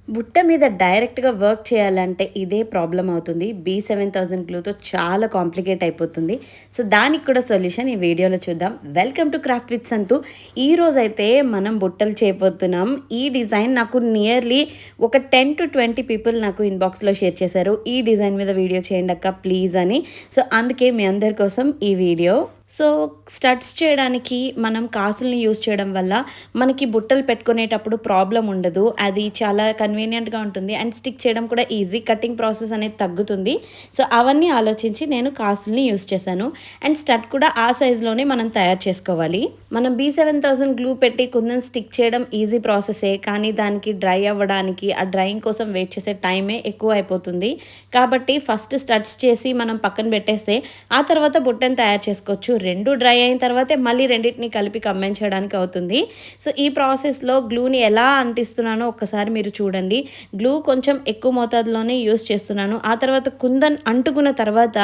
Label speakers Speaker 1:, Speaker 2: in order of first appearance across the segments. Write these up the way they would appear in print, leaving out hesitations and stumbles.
Speaker 1: బుట్ట మీద డైరెక్ట్‌గా వర్క్ చేయాలంటే ఇదే ప్రాబ్లమ్ అవుతుంది. B7000 గ్లూతో చాలా కాంప్లికేట్ అయిపోతుంది. సో, దానికి కూడా సొల్యూషన్ ఈ వీడియోలో చూద్దాం. వెల్కమ్ టు క్రాఫ్ట్ విత్ సంతు. ఈరోజైతే మనం బుట్టలు చేయబోతున్నాం. ఈ డిజైన్ నాకు నియర్లీ ఒక 10-20 పీపుల్ నాకు ఇన్‌బాక్స్‌లో షేర్ చేశారు. ఈ డిజైన్ మీద వీడియో చేయండి అక్క ప్లీజ్ అని. సో, అందుకే మీ అందరి కోసం ఈ వీడియో. సో, స్టడ్స్ చేయడానికి మనం కాసుల్ని యూజ్ చేయడం వల్ల మనకి బుట్టలు పెట్టుకునేటప్పుడు ప్రాబ్లం ఉండదు. అది చాలా కన్వీనియంట్‌గా ఉంటుంది అండ్ స్టిక్ చేయడం కూడా ఈజీ. కటింగ్ ప్రాసెస్ అనేది తగ్గుతుంది. సో, అవన్నీ ఆలోచించి నేను కాసుల్ని యూజ్ చేశాను. అండ్ స్టడ్ కూడా ఆ సైజులోనే మనం తయారు చేసుకోవాలి. మనం B7000 గ్లూ పెట్టి కుందన్ స్టిక్ చేయడం ఈజీ ప్రాసెసే. కానీ దానికి డ్రై అవ్వడానికి, ఆ డ్రైయింగ్ కోసం వెయిట్ చేసే టైమే ఎక్కువ అయిపోతుంది. కాబట్టి ఫస్ట్ స్టడ్స్ చేసి మనం పక్కన పెట్టేస్తే ఆ తర్వాత బుట్టను తయారు చేసుకోవచ్చు. రెండు డ్రై అయిన తర్వాతే మళ్ళీ రెండింటిని కలిపి కంబైన్ చేయడానికి అవుతుంది. సో, ఈ ప్రాసెస్లో గ్లూని ఎలా అంటిస్తున్నానో ఒక్కసారి మీరు చూడండి. గ్లూ కొంచెం ఎక్కువ మోతాదులోనే యూస్ చేస్తున్నాను. ఆ తర్వాత కుందన్ అంటుకున్న తర్వాత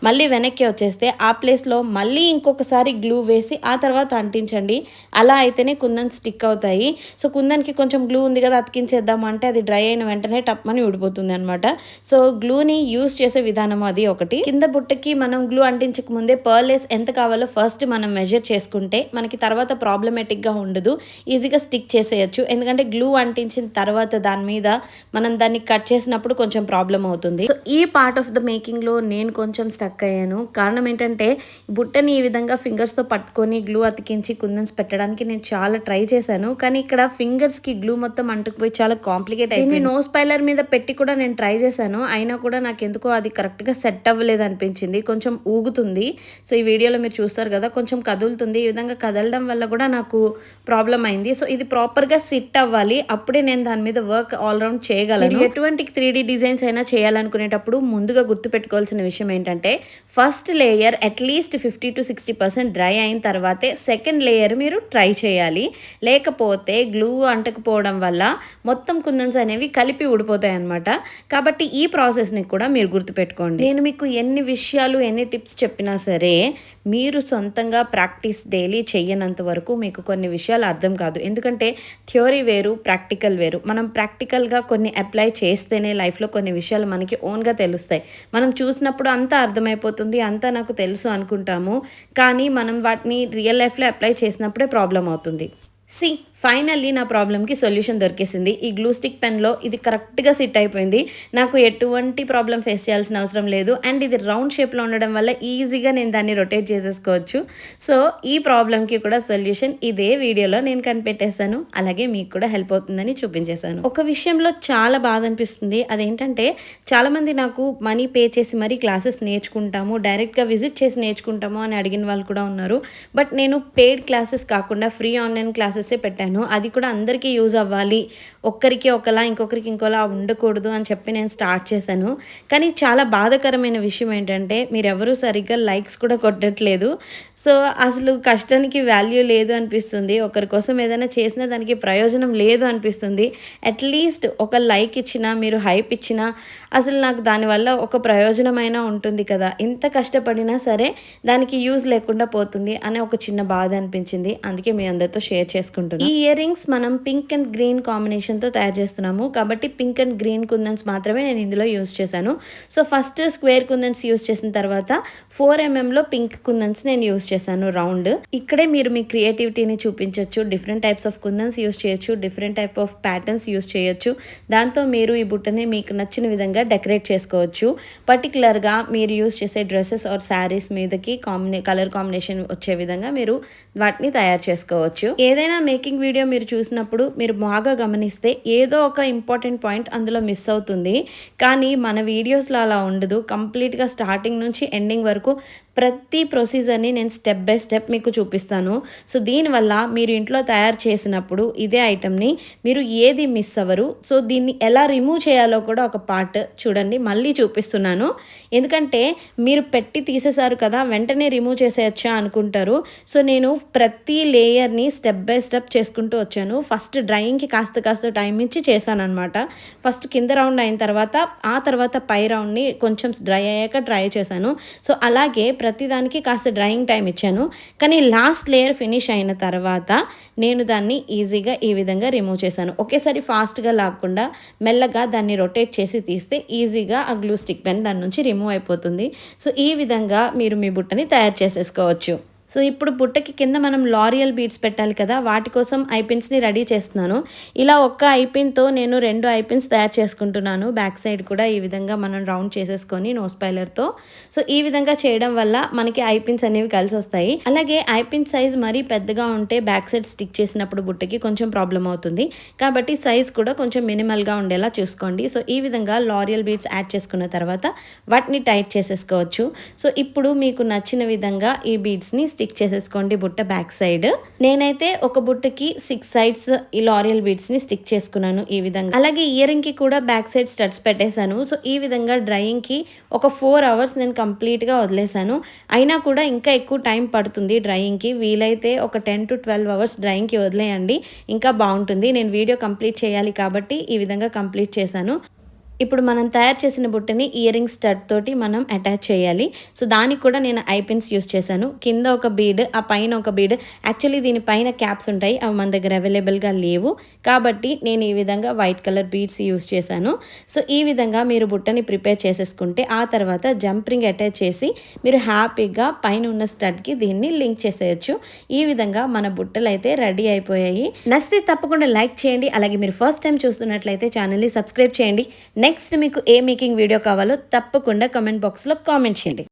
Speaker 1: మళ్ళీ వెనక్కి వచ్చేస్తే ఆ ప్లేస్లో మళ్ళీ ఇంకొకసారి గ్లూ వేసి ఆ తర్వాత అంటించండి. అలా అయితేనే కుందన్ స్టిక్ అవుతాయి. సో, కుందన్కి కొంచెం గ్లూ ఉంది కదా అతికించేద్దాము అంటే అది డ్రై అయిన వెంటనే టప్మని ఊడిపోతుంది అనమాట. సో, గ్లూని యూస్ చేసే విధానం అది ఒకటి. కింద బుట్టకి మనం గ్లూ అంటించక ముందే పర్లేస్ ఎంత కావాలో ఫస్ట్ మనం మెజర్ చేసుకుంటే మనకి తర్వాత ప్రాబ్లమేటిక్గా ఉండదు. ఈజీగా స్టిక్ చేసేయచ్చు. ఎందుకంటే గ్లూ అంటించిన తర్వాత దాని మీద మనం దాన్ని కట్ చేసినప్పుడు కొంచెం ప్రాబ్లం అవుతుంది. సో, ఈ పార్ట్ ఆఫ్ ద మేకింగ్లో నేను కొంచెం స్టక్ అయ్యాను. కారణం ఏంటంటే బుట్టని ఈ విధంగా ఫింగర్స్తో పట్టుకొని గ్లూ అతికించి కుందన్స్ పెట్టడానికి నేను చాలా ట్రై చేశాను. కానీ ఇక్కడ ఫింగర్స్కి గ్లూ మొత్తం అంటుకుపోయి చాలా కాంప్లికేట్ అయిపోయింది. నోస్ పైలర్ మీద పెట్టి కూడా నేను ట్రై చేశాను. అయినా కూడా నాకు ఎందుకో అది కరెక్ట్గా సెట్ అవ్వలేదు అనిపించింది. కొంచెం ఊగుతుంది. సో, ఈ వీడియోలో మీరు చూస్తారు కదా కొంచెం కదులుతుంది. ఈ విధంగా కదలడం వల్ల కూడా నాకు ప్రాబ్లం అయింది. సో, ఇది ప్రాపర్గా సిట్ అవ్వాలి. అప్పుడే నేను దాని మీద వర్క్ ఆల్రౌండ్ చేయగలను. మీరు ఎటువంటి 3D డిజైన్స్ అయినా చేయాలనుకునేటప్పుడు ముందుగా గుర్తుపెట్టుకోవాల్సిన విషయం ఏంటంటే ఫస్ట్ లేయర్ అట్లీస్ట్ 50-60% డ్రై అయిన తర్వాతే సెకండ్ లేయర్ మీరు ట్రై చేయాలి. లేకపోతే గ్లూ అంటకపోవడం వల్ల మొత్తం కుందన్స్ అనేవి కలిపి ఊడిపోతాయి అన్నమాట. కాబట్టి ఈ ప్రాసెస్ని కూడా మీరు గుర్తుపెట్టుకోండి. నేను మీకు ఎన్ని విషయాలు ఎన్ని టిప్స్ చెప్పినా సరే మీరు సొంతంగా ప్రాక్టీస్ డైలీ చెయ్యనంత వరకు మీకు కొన్ని విషయాలు అర్థం కాదు. ఎందుకంటే థియరీ వేరు, ప్రాక్టికల్ వేరు. మనం ప్రాక్టికల్గా కొన్ని అప్లై చేస్తేనే లైఫ్లో కొన్ని విషయాలు మనకి ఓన్గా తెలుస్తాయి. మనం చూసినప్పుడు అంతా అర్థమైపోతుంది, అంతా నాకు తెలుసు అనుకుంటాము. కానీ మనం వాటిని రియల్ లైఫ్లో అప్లై చేసినప్పుడే ప్రాబ్లం అవుతుంది. ఫైనల్లీ నా ప్రాబ్లమ్కి సొల్యూషన్ దొరికేసింది. ఈ గ్లూ స్టిక్ పెన్లో ఇది కరెక్ట్గా సిట్ అయిపోయింది. నాకు ఎటువంటి ప్రాబ్లం ఫేస్ చేయాల్సిన అవసరం లేదు. అండ్ ఇది రౌండ్ షేప్లో ఉండడం వల్ల ఈజీగా నేను దాన్ని రొటేట్ చేసేసుకోవచ్చు. సో, ఈ ప్రాబ్లమ్కి కూడా సొల్యూషన్ ఇదే వీడియోలో నేను కనిపెట్టేశాను. అలాగే మీకు కూడా హెల్ప్ అవుతుందని చూపించేశాను. ఒక విషయంలో చాలా బాధ అనిపిస్తుంది. అదేంటంటే చాలామంది నాకు మనీ పే చేసి మరీ క్లాసెస్ నేర్చుకుంటాము, డైరెక్ట్గా విజిట్ చేసి నేర్చుకుంటాము అని అడిగిన వాళ్ళు కూడా ఉన్నారు. బట్ నేను పెయిడ్ క్లాసెస్ కాకుండా ఫ్రీ ఆన్లైన్ క్లాసెసే పెట్టాను. అది కూడా అందరికీ యూజ్ అవ్వాలి, ఒక్కరికి ఒకలా ఇంకొకరికి ఇంకోలా ఉండకూడదు అని చెప్పి నేను స్టార్ట్ చేశాను. కానీ చాలా బాధాకరమైన విషయం ఏంటంటే మీరెవరూ సరిగ్గా లైక్స్ కూడా కొట్టట్లేదు. సో, అసలు కష్టానికి వాల్యూ లేదు అనిపిస్తుంది. ఒకరి కోసం ఏదైనా చేసినా దానికి ప్రయోజనం లేదు అనిపిస్తుంది. అట్లీస్ట్ ఒక లైక్ ఇచ్చినా, మీరు హైప్ ఇచ్చినా అసలు నాకు దానివల్ల ఒక ప్రయోజనమైనా ఉంటుంది కదా. ఇంత కష్టపడినా సరే దానికి యూజ్ లేకుండా పోతుంది అనే ఒక చిన్న బాధ అనిపించింది. అందుకే మీ అందరితో షేర్ చేసుకుంటున్నాను. ఈ ఇయర్ రింగ్స్ మనం పింక్ అండ్ గ్రీన్ కాంబినేషన్తో తయారు చేస్తున్నాము. కాబట్టి పింక్ అండ్ గ్రీన్ కుందన్స్ మాత్రమే నేను ఇందులో యూజ్ చేశాను. సో, ఫస్ట్ స్క్వేర్ కుందన్స్ యూజ్ చేసిన తర్వాత 4mm పింక్ కుందన్స్ నేను యూజ్ చేశాను రౌండ్. ఇక్కడే మీరు మీ క్రియేటివిటీని చూపించవచ్చు. Different types of kundans use చేయొచ్చు, different type of patterns use చేయొచ్చు. దాంతో మీరు ఈ బుట్టని మీకు నచ్చిన విధంగా డెకరేట్ చేసుకోవచ్చు. పర్టికులర్గా మీరు యూజ్ చేసే డ్రెస్సెస్ ఆర్ శారీస్ మీదకి కలర్ కాంబినేషన్ వచ్చే విధంగా మీరు వాటిని తయారు చేసుకోవచ్చు. ఏదైనా మేకింగ్ వీడియో మీరు చూసినప్పుడు మీరు బాగా గమనిస్తే ఏదో ఒక ఇంపార్టెంట్ పాయింట్ అందులో మిస్ అవుతుంది. కానీ మన వీడియోస్లో అలా ఉండదు. కంప్లీట్గా స్టార్టింగ్ నుంచి ఎండింగ్ వరకు ప్రతి ప్రొసీజర్ని నేను స్టెప్ బై స్టెప్ మీకు చూపిస్తాను. సో, దీనివల్ల మీరు ఇంట్లో తయారు చేసినప్పుడు ఇదే ఐటెంని మీరు ఏది మిస్ అవ్వరు. సో, దీన్ని ఎలా రిమూవ్ చేయాలో కూడా ఒక పార్ట్ చూడండి మళ్ళీ చూపిస్తున్నాను. ఎందుకంటే మీరు పెట్టి తీసేశారు కదా వెంటనే రిమూవ్ చేసేయచ్చా అనుకుంటారు. సో, నేను ప్రతి లేయర్ని స్టెప్ బై స్టెప్ చేసుకుంటూ వచ్చాను. ఫస్ట్ డ్రైయింగ్కి కాస్త టైం ఇచ్చి చేశాను అనమాట. ఫస్ట్ కింద రౌండ్ అయిన తర్వాత ఆ తర్వాత పై రౌండ్ని కొంచెం డ్రై అయ్యాక ట్రై చేశాను. సో, అలాగే ప్రతిదానికి కాస్త డ్రైయింగ్ టైం ఇచ్చాను. కానీ లాస్ట్ లేయర్ ఫినిష్ అయిన తర్వాత నేను దాన్ని ఈజీగా ఈ విధంగా రిమూవ్ చేశాను. ఒకేసారి ఫాస్ట్గా లాగకుండా మెల్లగా దాన్ని రొటేట్ చేసి తీస్తే ఈజీగా ఆ గ్లూ స్టిక్ పెన్ దాని నుంచి రిమూవ్ అయిపోతుంది. సో ఈ విధంగా మీరు మీ బుట్టని తయారు చేసేసుకోవచ్చు. సో ఇప్పుడు బుట్టకి కింద మనం లారియల్ బీడ్స్ పెట్టాలి కదా, వాటి కోసం ఐపిన్స్ని రెడీ చేస్తున్నాను. ఇలా ఒక్క ఐపిన్తో నేను 2 ఐపిన్స్ తయారు చేసుకుంటున్నాను. బ్యాక్ సైడ్ కూడా ఈ విధంగా మనం రౌండ్ చేసేసుకొని నోస్ పైలర్తో. సో ఈ విధంగా చేయడం వల్ల మనకి ఐపిన్స్ అనేవి కలిసి వస్తాయి. అలాగే ఐపిన్ సైజ్ మరీ పెద్దగా ఉంటే బ్యాక్ సైడ్ స్టిక్ చేసినప్పుడు బుట్టకి కొంచెం ప్రాబ్లం అవుతుంది. కాబట్టి సైజ్ కూడా కొంచెం మినిమల్గా ఉండేలా చూసుకోండి. సో ఈ విధంగా లారియల్ బీడ్స్ యాడ్ చేసుకున్న తర్వాత వాటిని టైట్ చేసేసుకోవచ్చు. సో ఇప్పుడు మీకు నచ్చిన విధంగా ఈ బీడ్స్ని స్టిక్ చేసేసుకోండి బుట్ట బ్యాక్ సైడ్. నేనైతే ఒక బుట్టకి 6 సైడ్స్ ఈ లారియల్ బీడ్స్ ని స్టిక్ చేసుకున్నాను ఈ విధంగా. అలాగే ఇయర్ రింగ్ కి కూడా బ్యాక్ సైడ్ స్టడ్స్ పెట్టేశాను. సో ఈ విధంగా డ్రైయింగ్ కి ఒక 4 అవర్స్ నేను కంప్లీట్ గా వదిలేశాను. అయినా కూడా ఇంకా ఎక్కువ టైం పడుతుంది డ్రైయింగ్ కి. వీలైతే ఒక 10 to 12 అవర్స్ డ్రైయింగ్ కి వదిలేయండి, ఇంకా బాగుంటుంది. నేను వీడియో కంప్లీట్ చేయాలి కాబట్టి ఈ విధంగా కంప్లీట్ చేశాను. ఇప్పుడు మనం తయారు చేసిన బుట్టని ఇయర్ రింగ్ స్టడ్ తోటి మనం అటాచ్ చేయాలి. సో దానికి కూడా నేను ఐపిన్స్ యూస్ చేశాను. కింద ఒక బీడ్, ఆ పైన ఒక బీడ్. యాక్చువల్లీ దీని పైన క్యాప్స్ ఉంటాయి, అవి మన దగ్గర అవైలబుల్గా లేవు కాబట్టి నేను ఈ విధంగా వైట్ కలర్ బీడ్స్ యూస్ చేశాను. సో ఈ విధంగా మీరు బుట్టని ప్రిపేర్ చేసేసుకుంటే ఆ తర్వాత జంప్ రింగ్ అటాచ్ చేసి మీరు హ్యాపీగా పైన ఉన్న స్టడ్కి దీన్ని లింక్ చేసేయచ్చు. ఈ విధంగా మన బుట్టలు అయితే రెడీ అయిపోయాయి. నచ్చితే తప్పకుండా లైక్ చేయండి. అలాగే మీరు ఫస్ట్ టైం చూస్తున్నట్లయితే ఛానల్ని సబ్స్క్రైబ్ చేయండి. నెక్స్ట్ మీకు ఏ మేకింగ్ వీడియో కావాలో తప్పకుండా కామెంట్ బాక్స్లో కామెంట్ చేయండి.